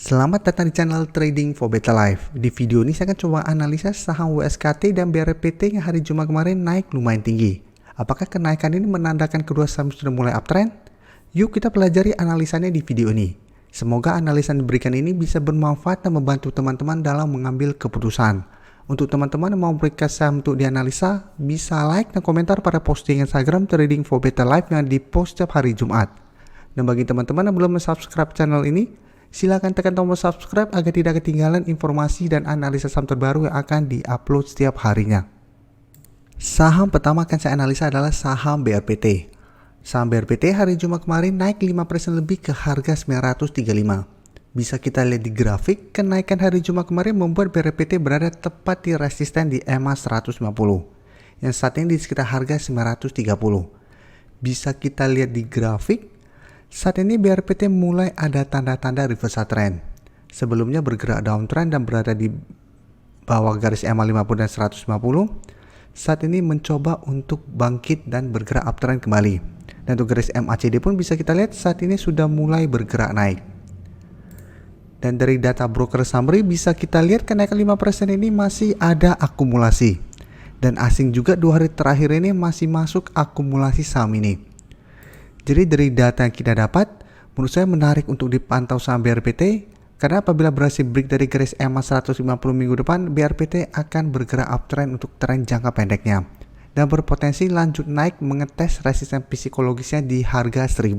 Selamat datang di channel Trading for Better Life. Di video ini saya akan coba analisa saham WSKT dan BRPT yang hari Jumat kemarin naik lumayan tinggi. Apakah kenaikan ini menandakan kedua saham sudah mulai uptrend? Yuk kita pelajari analisanya di video ini. Semoga analisa yang diberikan ini bisa bermanfaat dan membantu teman-teman dalam mengambil keputusan. Untuk teman-teman yang mau berikan saham untuk dianalisa, bisa like dan komentar pada posting Instagram Trading for Better Life yang dipost setiap hari Jumat. Dan bagi teman-teman yang belum subscribe channel ini, silakan tekan tombol subscribe agar tidak ketinggalan informasi dan analisa saham terbaru yang akan diupload setiap harinya. Saham pertama akan saya analisa adalah saham BRPT. Saham BRPT hari Jumat kemarin naik 5% lebih ke harga 935. Bisa kita lihat di grafik, kenaikan hari Jumat kemarin membuat BRPT berada tepat di resisten di EMA 150 yang saat ini di sekitar harga 930. Bisa kita lihat di grafik, saat ini BRPT mulai ada tanda-tanda reversal trend. Sebelumnya bergerak downtrend dan berada di bawah garis EMA 50 dan 150. Saat ini mencoba untuk bangkit dan bergerak uptrend kembali. Dan untuk garis MACD pun bisa kita lihat saat ini sudah mulai bergerak naik. Dan dari data broker summary bisa kita lihat kenaikan 5% ini masih ada akumulasi. Dan asing juga 2 hari terakhir ini masih masuk akumulasi saham ini. Jadi dari data yang kita dapat, menurut saya menarik untuk dipantau saham BRPT karena apabila berhasil break dari garis EMA 150 minggu depan, BRPT akan bergerak uptrend untuk tren jangka pendeknya dan berpotensi lanjut naik mengetes resisten psikologisnya di harga 1000.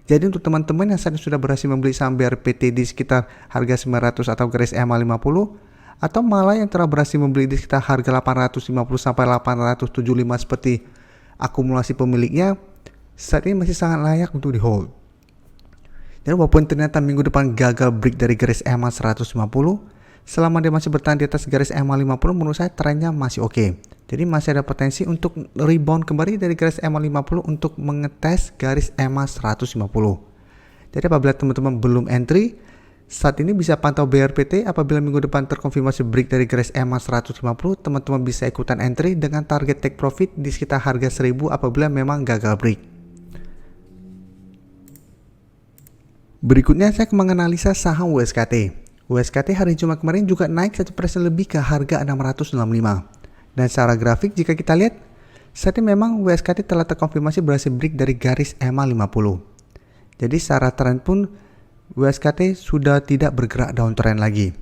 Jadi untuk teman-teman yang saat ini sudah berhasil membeli saham BRPT di sekitar harga 900 atau garis EMA 50 atau malah yang telah berhasil membeli di sekitar harga 850 sampai 875 seperti akumulasi pemiliknya, saat ini masih sangat layak untuk di hold. Jadi walaupun ternyata minggu depan gagal break dari garis EMA 150, selama dia masih bertahan di atas garis EMA 50, menurut saya trennya masih oke. Jadi masih ada potensi untuk rebound kembali dari garis EMA 50 untuk mengetes garis EMA 150. Jadi apabila teman-teman belum entry, saat ini bisa pantau BRPT. Apabila minggu depan terkonfirmasi break dari garis EMA 150, teman-teman bisa ikutan entry dengan target take profit di sekitar harga 1000 apabila memang gagal break. Berikutnya saya akan menganalisa saham WSKT. WSKT hari Jumat kemarin juga naik 1% lebih ke harga 665. Dan secara grafik jika kita lihat, saat ini memang WSKT telah terkonfirmasi berhasil break dari garis EMA 50. Jadi secara tren pun WSKT sudah tidak bergerak downtrend lagi.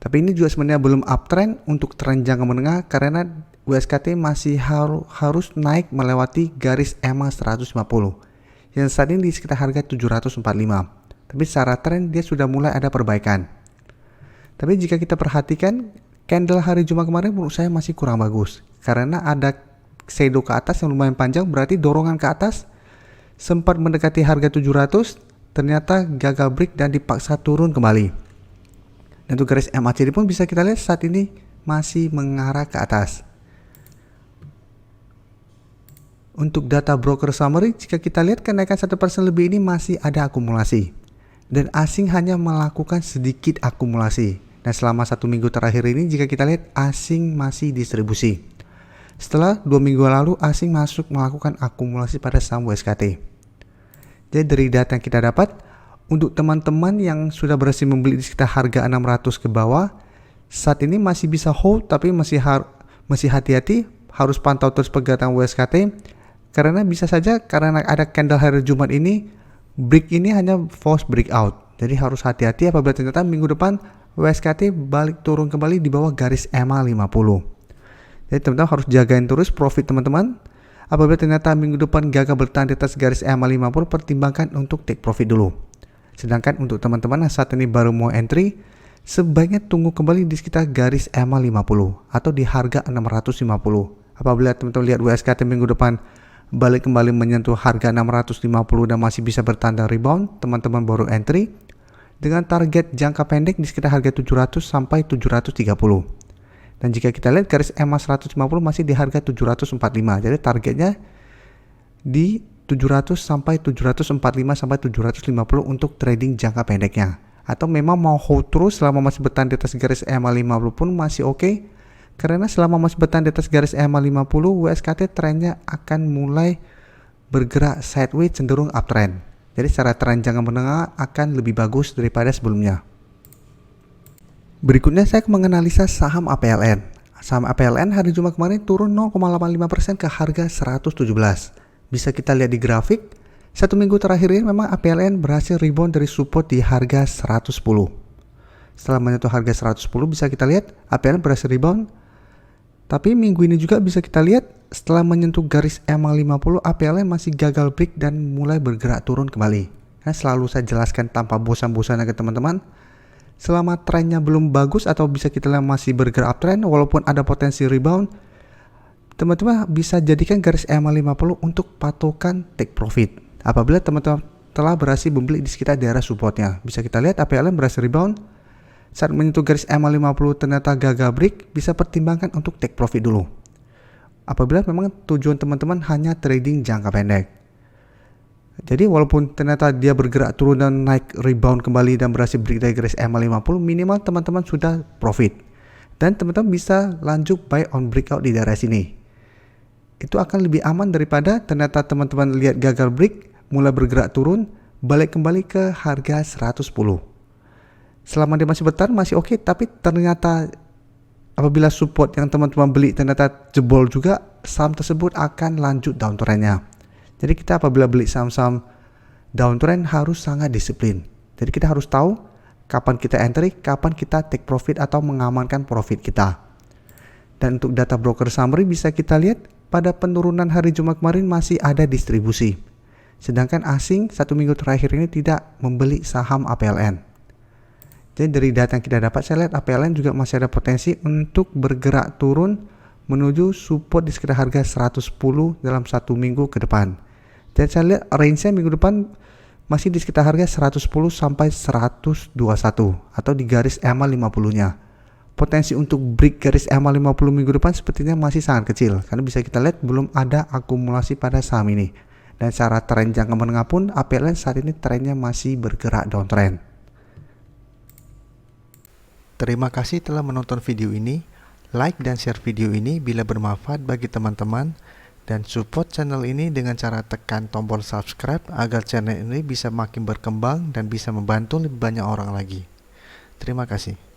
Tapi ini juga sebenarnya belum uptrend untuk tren jangka menengah karena WSKT masih harus naik melewati garis EMA 150. Yang saat ini di sekitar harga 745. Tapi secara tren dia sudah mulai ada perbaikan. Tapi jika kita perhatikan, candle hari Jumat kemarin menurut saya masih kurang bagus. Karena ada shadow ke atas yang lumayan panjang, berarti dorongan ke atas sempat mendekati harga 700, ternyata gagal break dan dipaksa turun kembali. Dan untuk garis MACD pun bisa kita lihat saat ini masih mengarah ke atas. Untuk data broker summary, jika kita lihat kenaikan 1% lebih ini masih ada akumulasi. Dan asing hanya melakukan sedikit akumulasi. Dan selama 1 minggu terakhir ini jika kita lihat asing masih distribusi. Setelah 2 minggu lalu asing masuk melakukan akumulasi pada saham WSKT. Jadi dari data yang kita dapat, untuk teman-teman yang sudah berhasil membeli di sekitar harga 600 ke bawah, saat ini masih bisa hold tapi masih hati-hati, harus pantau terus pergerakan WSKT. Karena bisa saja karena ada candle hari Jumat ini, break ini hanya false breakout. Jadi harus hati-hati apabila ternyata minggu depan WSKT balik turun kembali di bawah garis EMA 50. Jadi teman-teman harus jagain terus profit teman-teman. Apabila ternyata minggu depan gagal bertahan di atas garis EMA 50, pertimbangkan untuk take profit dulu. Sedangkan untuk teman-teman yang saat ini baru mau entry, sebaiknya tunggu kembali di sekitar garis EMA 50 atau di harga 650. Apabila teman-teman lihat WSKT minggu depan balik kembali menyentuh harga 650 dan masih bisa bertanda rebound, teman-teman baru entry dengan target jangka pendek di sekitar harga 700 sampai 730. Dan jika kita lihat garis EMA 150 masih di harga 745. Jadi targetnya di 700 sampai 745 sampai 750 untuk trading jangka pendeknya. Atau memang mau hold terus selama masih bertahan di atas garis EMA 50 pun masih oke. Karena selama masih bertahan di atas garis EMA 50, WSKT trennya akan mulai bergerak sideways cenderung uptrend. Jadi secara tren jangka menengah akan lebih bagus daripada sebelumnya. Berikutnya saya akan menganalisa saham APLN. Saham APLN hari Jumat kemarin turun 0,85% ke harga 117. Bisa kita lihat di grafik, satu minggu terakhir ini memang APLN berhasil rebound dari support di harga 110. Setelah menyentuh harga 110 bisa kita lihat APLN berhasil rebound. Tapi minggu ini juga bisa kita lihat setelah menyentuh garis EMA 50 APLN masih gagal break dan mulai bergerak turun kembali. Nah, selalu saya jelaskan tanpa bosan-bosan ke teman-teman. Selama trennya belum bagus atau bisa kita lihat masih bergerak uptrend walaupun ada potensi rebound, teman-teman bisa jadikan garis EMA 50 untuk patokan take profit. Apabila teman-teman telah berhasil membeli di sekitar daerah supportnya, bisa kita lihat APLN berhasil rebound. Saat menyentuh garis EMA 50 ternyata gagal break, bisa pertimbangkan untuk take profit dulu. Apabila memang tujuan teman-teman hanya trading jangka pendek. Jadi walaupun ternyata dia bergerak turun dan naik rebound kembali dan berhasil break dari garis EMA 50, minimal teman-teman sudah profit. Dan teman-teman bisa lanjut buy on breakout di daerah sini. Itu akan lebih aman daripada ternyata teman-teman lihat gagal break, mulai bergerak turun, balik kembali ke harga 110. Selama dia masih bertahan masih oke, tapi ternyata apabila support yang teman-teman beli ternyata jebol juga, saham tersebut akan lanjut downtrendnya. Jadi kita apabila beli saham-saham downtrend harus sangat disiplin. Jadi kita harus tahu kapan kita entry, kapan kita take profit atau mengamankan profit kita. Dan untuk data broker summary bisa kita lihat pada penurunan hari Jumat kemarin masih ada distribusi. Sedangkan asing satu minggu terakhir ini tidak membeli saham APLN. Jadi dari data yang kita dapat saya lihat APLN juga masih ada potensi untuk bergerak turun menuju support di sekitar harga 110 dalam satu minggu ke depan. Dan saya lihat range-nya minggu depan masih di sekitar harga 110 sampai 121 atau di garis EMA 50-nya. Potensi untuk break garis EMA 50 minggu depan sepertinya masih sangat kecil karena bisa kita lihat belum ada akumulasi pada saham ini. Dan secara tren jangka menengah pun APLN saat ini trennya masih bergerak downtrend. Terima kasih telah menonton video ini. Like dan share video ini bila bermanfaat bagi teman-teman. Dan support channel ini dengan cara tekan tombol subscribe agar channel ini bisa makin berkembang dan bisa membantu lebih banyak orang lagi. Terima kasih.